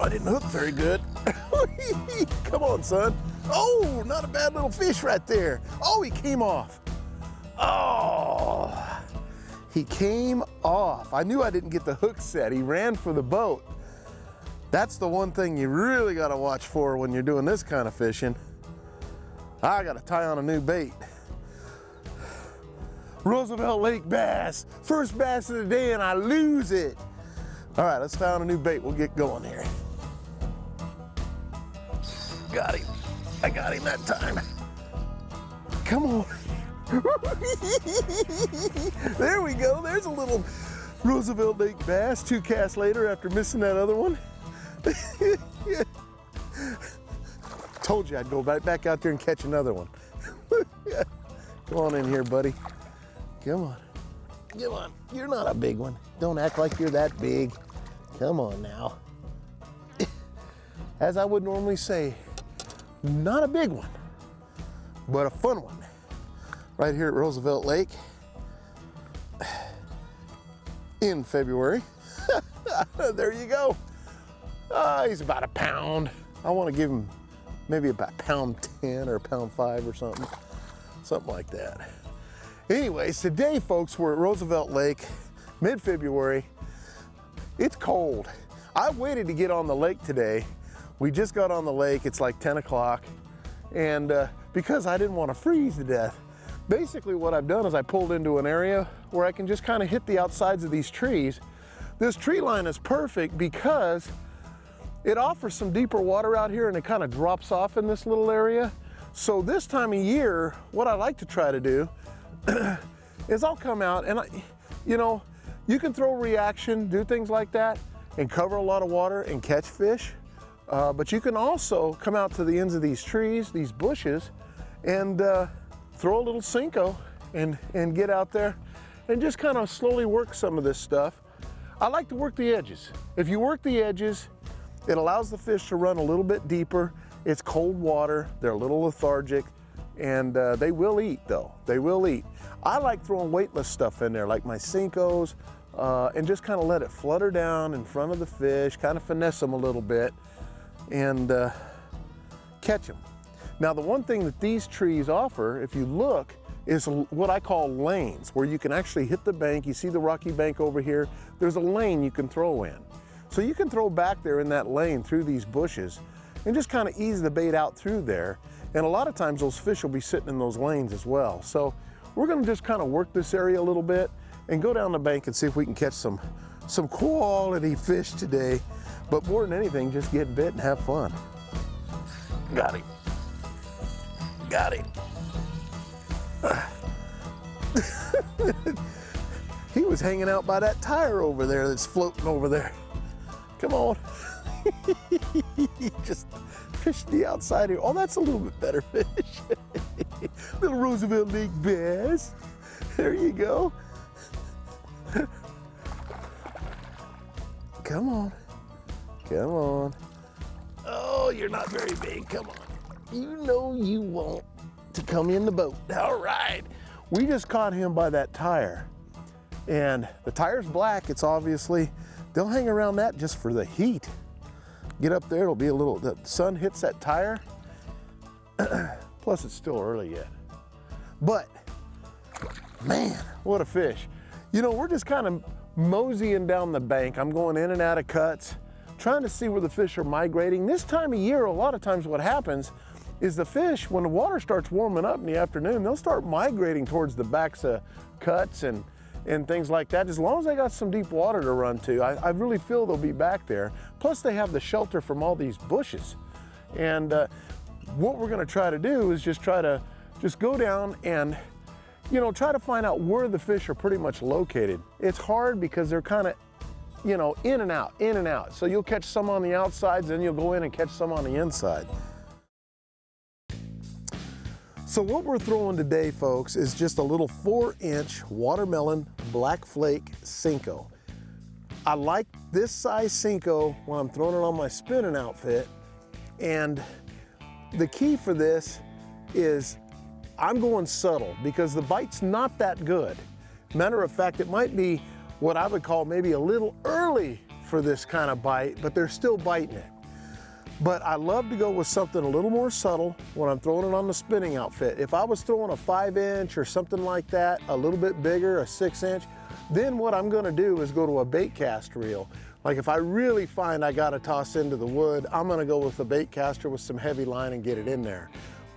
I didn't hook very good. Come on, son. Oh, not a bad little fish right there. Oh, he came off. Oh, he came off. I knew I didn't get the hook set. He ran for the boat. That's the one thing you really got to watch for when you're doing this kind of fishing. I got to tie on a new bait. Roosevelt Lake bass. First bass of the day and I lose it. All right, let's tie on a new bait. We'll get going here. Got him. I got him that time. Come on. There we go. There's a little Roosevelt Lake bass. 2 casts later after missing that other one. Told you I'd go right back out there and catch another one. Come on in here, buddy. Come on. Come on. You're not a big one. Don't act like you're that big. Come on now. As I would normally say, not a big one, but a fun one. Right here at Roosevelt Lake in February. There you go. He's about a pound. I want to give him maybe about £1.10 or £1.05 or something like that. Anyways, today, folks, we're at Roosevelt Lake, mid-February. It's cold. I waited to get on the lake today. We just got on the lake. It's like 10 o'clock, and because I didn't want to freeze to death, basically what I've done is I pulled into an area where I can just kind of hit the outsides of these trees. This tree line is perfect because it offers some deeper water out here and it kind of drops off in this little area. So this time of year, what I like to try to do is I'll come out and you can throw reaction, do things like that, and cover a lot of water and catch fish. But you can also come out to the ends of these trees, these bushes, and throw a little Senko and get out there and just kind of slowly work some of this stuff. I like to work the edges. If you work the edges, it allows the fish to run a little bit deeper. It's cold water, they're a little lethargic, and they will eat though, they will eat. I like throwing weightless stuff in there, like my Senkos, and just kind of let it flutter down in front of the fish, kind of finesse them a little bit, and catch them. Now, the one thing that these trees offer, if you look, is what I call lanes, where you can actually hit the bank. You see the rocky bank over here? There's a lane you can throw in. So you can throw back there in that lane through these bushes and just kind of ease the bait out through there. And a lot of times those fish will be sitting in those lanes as well. So we're gonna just kind of work this area a little bit and go down the bank and see if we can catch some quality fish today. But more than anything, just get bit and have fun. Got him. Got him. He was hanging out by that tire over there that's floating over there. Come on. Just fish the outside here. Oh, that's a little bit better fish. Little Roosevelt Lake bass. There you go. Come on. Come on. Oh, you're not very big. Come on. You know you want to come in the boat. All right. We just caught him by that tire. And the tire's black. It's obviously, they'll hang around that just for the heat. Get up there, it'll be a little, the sun hits that tire. Plus it's still early yet. But, man, what a fish. You know, we're just kind of moseying down the bank. I'm going in and out of cuts, trying to see where the fish are migrating. This time of year, a lot of times what happens is the fish, when the water starts warming up in the afternoon, they'll start migrating towards the backs of cuts and things like that. As long as they got some deep water to run to, I really feel they'll be back there. Plus they have the shelter from all these bushes. And what we're gonna try to do is just go down and, you know, try to find out where the fish are pretty much located. It's hard because they're kind of, you know, in and out, in and out. So you'll catch some on the outsides, then you'll go in and catch some on the inside. So what we're throwing today, folks, is just a little 4-inch watermelon black flake Senko. I like this size Senko when I'm throwing it on my spinning outfit. And the key for this is I'm going subtle because the bite's not that good. Matter of fact, it might be what I would call maybe a little early for this kind of bite, but they're still biting it. But I love to go with something a little more subtle when I'm throwing it on the spinning outfit. If I was throwing a 5-inch or something like that, a little bit bigger, a 6-inch, then what I'm gonna do is go to a bait cast reel. Like if I really find I gotta toss into the wood, I'm gonna go with a bait caster with some heavy line and get it in there.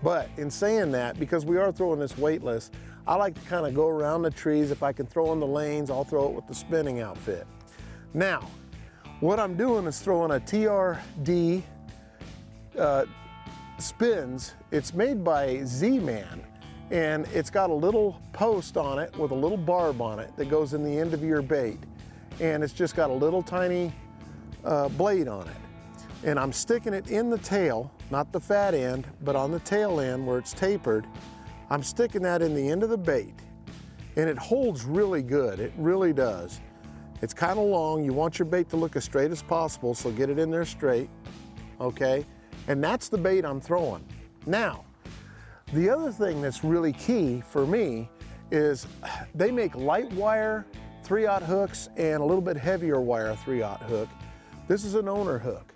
But in saying that, because we are throwing this weightless, I like to kind of go around the trees. If I can throw in the lanes, I'll throw it with the spinning outfit. Now, what I'm doing is throwing a TRD spins. It's made by Z-Man, and it's got a little post on it with a little barb on it that goes in the end of your bait. And it's just got a little tiny blade on it. And I'm sticking it in the tail, not the fat end, but on the tail end where it's tapered. I'm sticking that in the end of the bait. And it holds really good, it really does. It's kind of long. You want your bait to look as straight as possible, so get it in there straight, okay? And that's the bait I'm throwing. Now, the other thing that's really key for me is they make light wire 3/0 hooks and a little bit heavier wire 3/0 hook. This is an owner hook.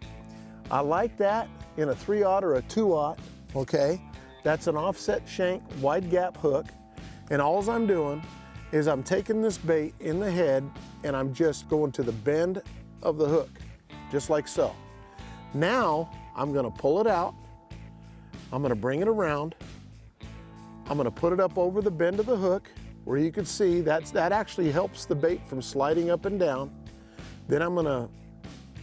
I like that in a 3/0 or a 2/0, okay? That's an offset shank, wide gap hook. And all I'm doing is I'm taking this bait in the head and I'm just going to the bend of the hook, just like so. Now, I'm gonna pull it out. I'm gonna bring it around. I'm gonna put it up over the bend of the hook where you can see that actually helps the bait from sliding up and down. Then I'm gonna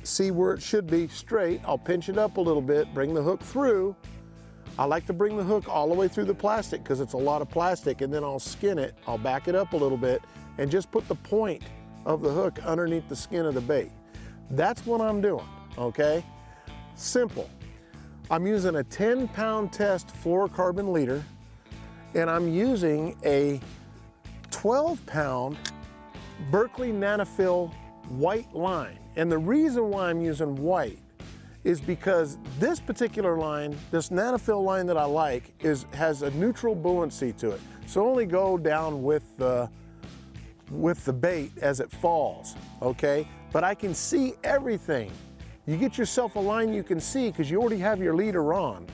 see where it should be straight. I'll pinch it up a little bit, bring the hook through. I like to bring the hook all the way through the plastic because it's a lot of plastic, and then I'll skin it. I'll back it up a little bit and just put the point of the hook underneath the skin of the bait. That's what I'm doing, okay? Simple. I'm using a 10-pound test fluorocarbon leader, and I'm using a 12-pound Berkeley Nanofill white line. And the reason why I'm using white is because this particular line, this Nanofill line that I like, has a neutral buoyancy to it. So only go down with the bait as it falls, okay? But I can see everything. You get yourself a line you can see because you already have your leader on.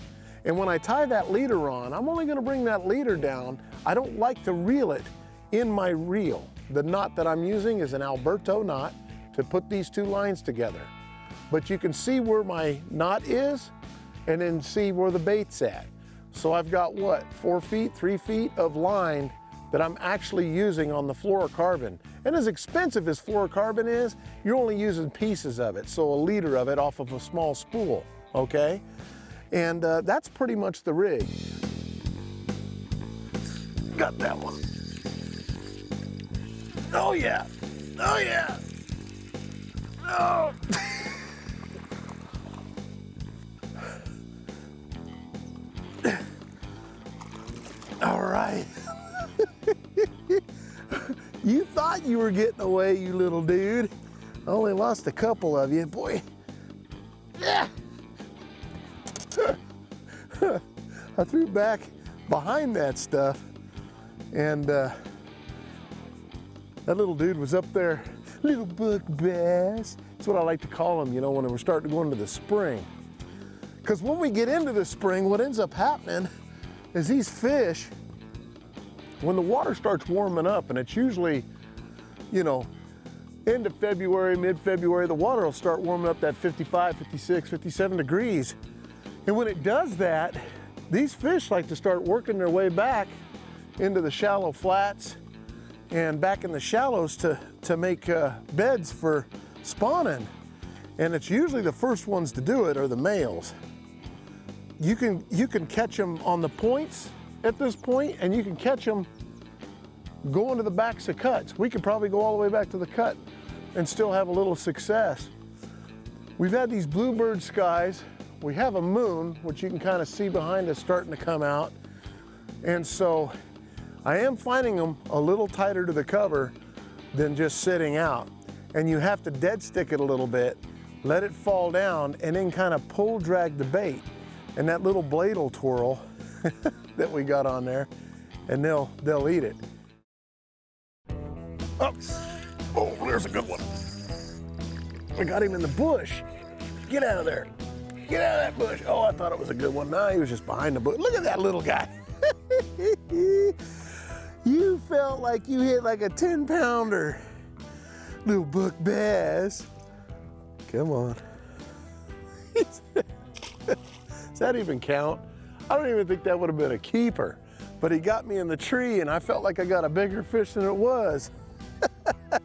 And when I tie that leader on, I'm only gonna bring that leader down. I don't like to reel it in my reel. The knot that I'm using is an Alberto knot to put these two lines together. But you can see where my knot is and then see where the bait's at. So I've got what, 4 feet, 3 feet of line that I'm actually using on the fluorocarbon. And as expensive as fluorocarbon is, you're only using pieces of it, so a liter of it off of a small spool, okay? And that's pretty much the rig. Got that one. Oh yeah, oh yeah. Oh. All right. You thought you were getting away, you little dude. I only lost a couple of you, boy. Yeah. I threw back behind that stuff, and that little dude was up there. Little buck bass. That's what I like to call them, you know, when we're starting to go into the spring. Because when we get into the spring, what ends up happening is these fish, when the water starts warming up, and it's usually, you know, end of February, mid-February, the water will start warming up that 55, 56, 57 degrees. And when it does that, these fish like to start working their way back into the shallow flats and back in the shallows to make beds for spawning. And it's usually the first ones to do it are the males. You can catch them on the points at this point, and you can catch them going to the backs of cuts. We could probably go all the way back to the cut and still have a little success. We've had these bluebird skies. We have a moon, which you can kind of see behind us starting to come out. And so I am finding them a little tighter to the cover than just sitting out. And you have to dead stick it a little bit, let it fall down, and then kind of pull drag the bait. And that little blade will twirl that we got on there, and they'll eat it. Oh, there's a good one. I got him in the bush. Get out of there. Get out of that bush. Oh, I thought it was a good one. No, he was just behind the bush. Look at that little guy. You felt like you hit like a 10-pounder. Little buck bass. Come on. Does that even count? I don't even think that would have been a keeper. But he got me in the tree and I felt like I got a bigger fish than it was.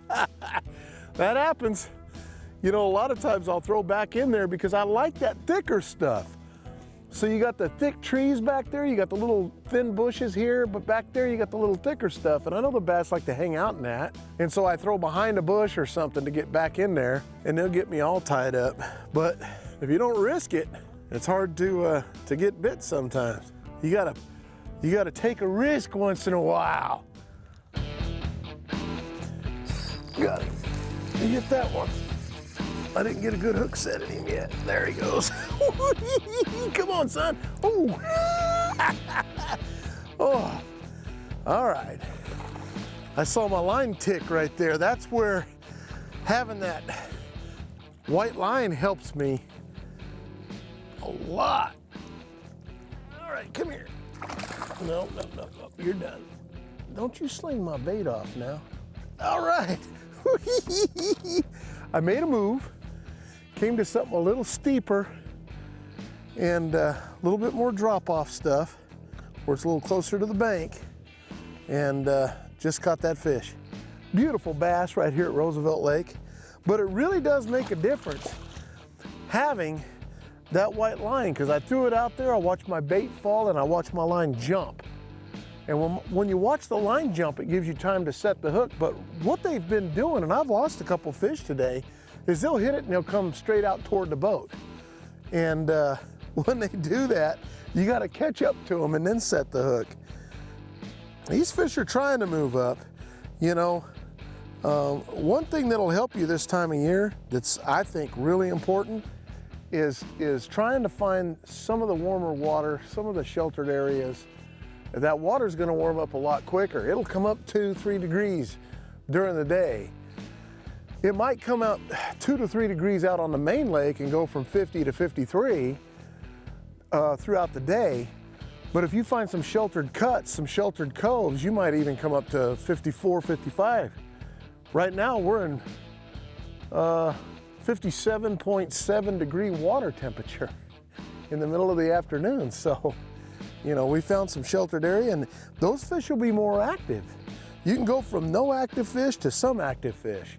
That happens. You know, a lot of times I'll throw back in there because I like that thicker stuff. So you got the thick trees back there, you got the little thin bushes here, but back there you got the little thicker stuff. And I know the bass like to hang out in that. And so I throw behind a bush or something to get back in there and they'll get me all tied up. But if you don't risk it, it's hard to get bit sometimes. You gotta take a risk once in a while. Got it. You get that one. I didn't get a good hook set in him yet. There he goes. Come on, son. Ooh. Oh, all right. I saw my line tick right there. That's where having that white line helps me a lot. All right, come here. No, you're done. Don't you sling my bait off now. All right. I made a move. Came to something a little steeper and a little bit more drop-off stuff where it's a little closer to the bank, and just caught that fish. Beautiful bass right here at Roosevelt Lake, but it really does make a difference having that white line, because I threw it out there, I watched my bait fall, and I watched my line jump. And when you watch the line jump, it gives you time to set the hook. But what they've been doing, and I've lost a couple fish today, is they'll hit it and they'll come straight out toward the boat. And when they do that, you got to catch up to them and then set the hook. These fish are trying to move up. You know, one thing that'll help you this time of year that's, I think, really important is trying to find some of the warmer water, some of the sheltered areas. That water's going to warm up a lot quicker. It'll come up 2-3 degrees during the day. It might come out 2 to 3 degrees out on the main lake and go from 50 to 53 throughout the day. But if you find some sheltered cuts, some sheltered coves, you might even come up to 54, 55. Right now we're in 57.7 degree water temperature in the middle of the afternoon. So, you know, we found some sheltered area, and those fish will be more active. You can go from no active fish to some active fish.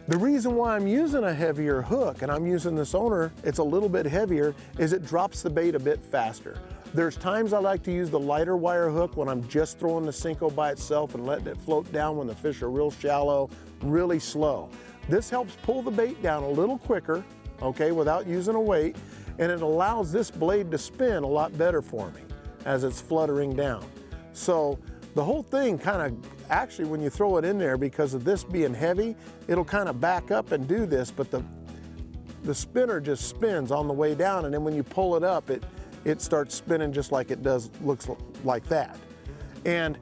The reason why I'm using a heavier hook, and I'm using this owner, it's a little bit heavier, is it drops the bait a bit faster. There's times I like to use the lighter wire hook when I'm just throwing the Senko by itself and letting it float down when the fish are real shallow, really slow. This helps pull the bait down a little quicker, okay, without using a weight, and it allows this blade to spin a lot better for me as it's fluttering down. So the whole thing kind of, actually when you throw it in there, because of this being heavy, it'll kind of back up and do this, but the spinner just spins on the way down, and then when you pull it up, it starts spinning just like it does, looks like that. And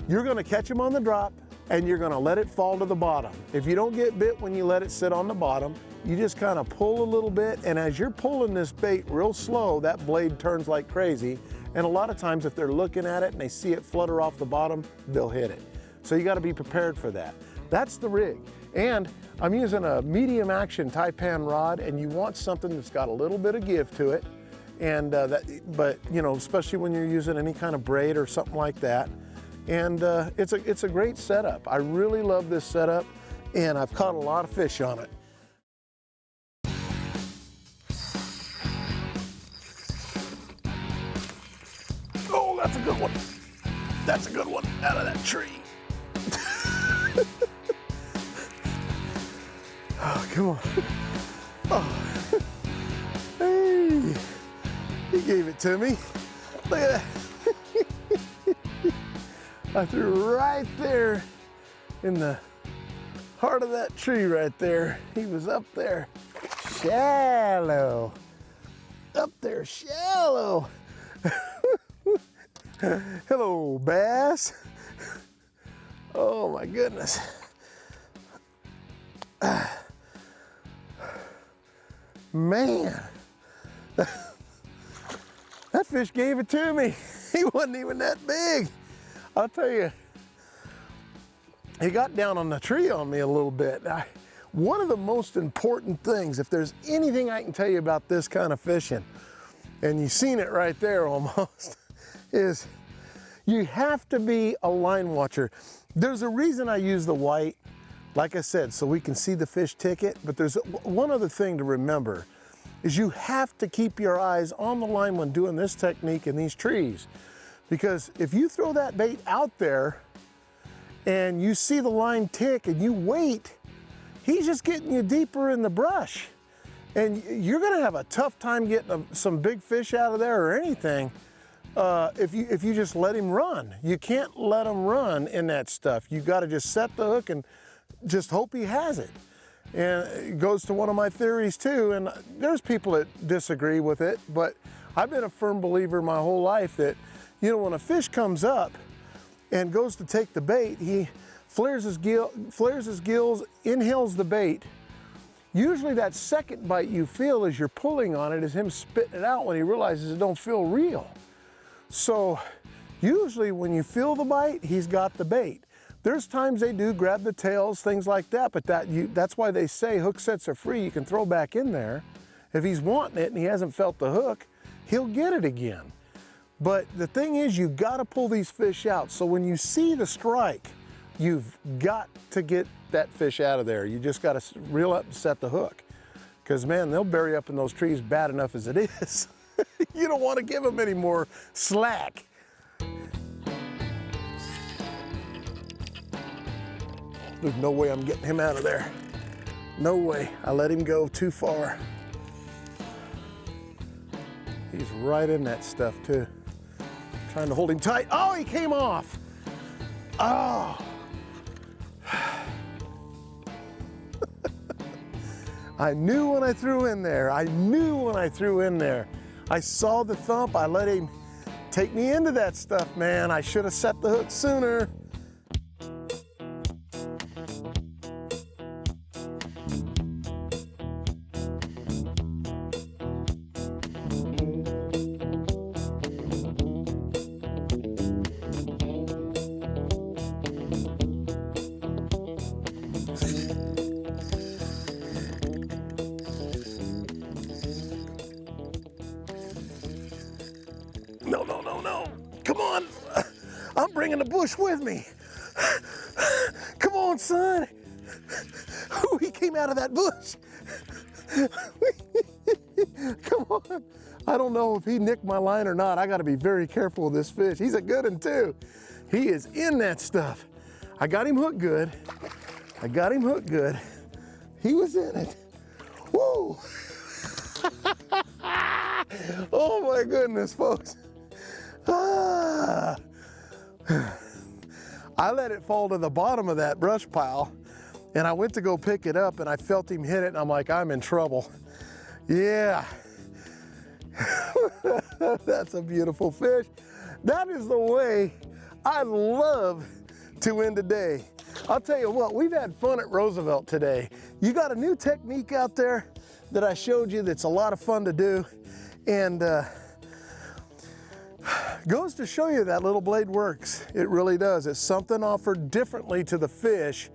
you're gonna catch them on the drop, and you're gonna let it fall to the bottom. If you don't get bit when you let it sit on the bottom, you just kind of pull a little bit, and as you're pulling this bait real slow, that blade turns like crazy. And a lot of times if they're looking at it and they see it flutter off the bottom, they'll hit it. So you gotta be prepared for that. That's the rig. And I'm using a medium action Taipan rod, and you want something that's got a little bit of give to it. And but you know, especially when you're using any kind of braid or something like that. And it's a great setup. I really love this setup, and I've caught a lot of fish on it. Oh, that's a good one. That's a good one out of that tree. Oh, come on. Oh. Hey, he gave it to me. Look at that. I threw right there in the heart of that tree right there. He was up there, shallow. Up there, shallow. Hello, bass. Oh my goodness. Man, that fish gave it to me. He wasn't even that big. I'll tell you, he got down on the tree on me a little bit. One of the most important things, if there's anything I can tell you about this kind of fishing, and you've seen it right there almost, is you have to be a line watcher. There's a reason I use the white, like I said, so we can see the fish ticket, but there's one other thing to remember, is you have to keep your eyes on the line when doing this technique in these trees. Because if you throw that bait out there and you see the line tick and you wait, he's just getting you deeper in the brush. And you're gonna have a tough time getting some big fish out of there or anything if you just let him run. You can't let him run in that stuff. You gotta just set the hook and just hope he has it. And it goes to one of my theories too, and there's people that disagree with it, but I've been a firm believer my whole life that, you know, when a fish comes up and goes to take the bait, he flares his gills, inhales the bait. Usually that second bite you feel as you're pulling on it is him spitting it out when he realizes it don't feel real. So usually when you feel the bite, he's got the bait. There's times they do grab the tails, things like that, but that's why they say hook sets are free. You can throw back in there. If he's wanting it and he hasn't felt the hook, he'll get it again. But the thing is, you gotta pull these fish out. So when you see the strike, you've got to get that fish out of there. You just gotta reel up and set the hook. Because man, they'll bury up in those trees bad enough as it is. You don't wanna give them any more slack. There's no way I'm getting him out of there. No way, I let him go too far. He's right in that stuff too. Trying to hold him tight. Oh, he came off. Oh. I knew when I threw in there. I knew when I threw in there. I saw the thump. I let him take me into that stuff, man. I should have set the hook sooner. No, no, no, no. Come on. I'm bringing the bush with me. Come on, son. Ooh, he came out of that bush. Come on. I don't know if he nicked my line or not. I got to be very careful with this fish. He's a good one too. He is in that stuff. I got him hooked good. I got him hooked good. He was in it. Woo. Oh my goodness, folks. I let it fall to the bottom of that brush pile and I went to go pick it up and I felt him hit it and I'm like, I'm in trouble. Yeah. That's a beautiful fish. That is the way I love to end a day. I'll tell you what, we've had fun at Roosevelt today. You got a new technique out there that I showed you that's a lot of fun to do, and goes to show you that little blade works. It really does. It's something offered differently to the fish,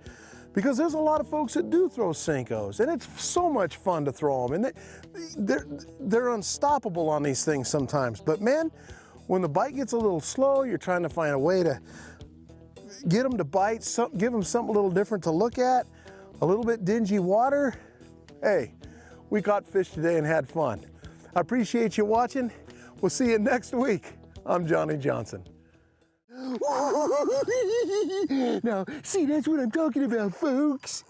because there's a lot of folks that do throw Senkos, and it's so much fun to throw them, and they're unstoppable on these things sometimes. But man, when the bite gets a little slow, you're trying to find a way to get them to bite, give them something a little different to look at, a little bit dingy water. Hey, we caught fish today and had fun. I appreciate you watching. We'll see you next week. I'm Johnny Johnson. Now, see, that's what I'm talking about, folks.